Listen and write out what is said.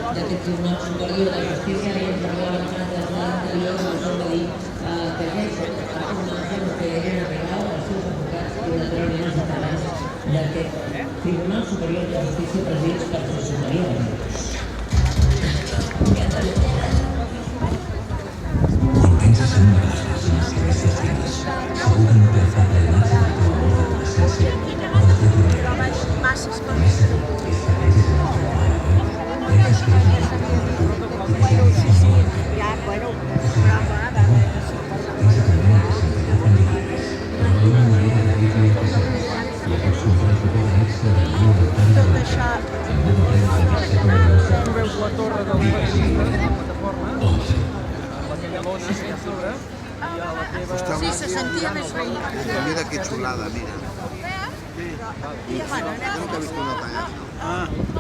d'aquest Tribunal Superior de Justícia, i ens arriba la setmana anterior doncs hem de dir que ja hi som, a començar el que eren arribar els seus advocats i naturalment els ciutadans d'aquest Tribunal Superior de Justícia presidits per Josep Maria Benítez. Intenta ser una de las personas que necesitas. Seguro no te hace además de tu amor de adolescencia o de tu primera vez. Con esta conquista que eres de nuestro padre hoy, dejas que ella te conozca y te llame sin amor. Piensa también en que se interrumpen líderes, pero de una manera de vivir que se y a consultar el poder extra del nuevo altar de lucha, el nuevo tren de Consejo de Nuestra Cruz. 11. Sí, se sentia més veïna. Mira que xulada, mira. I bueno, anem. Nunca he visto una talla.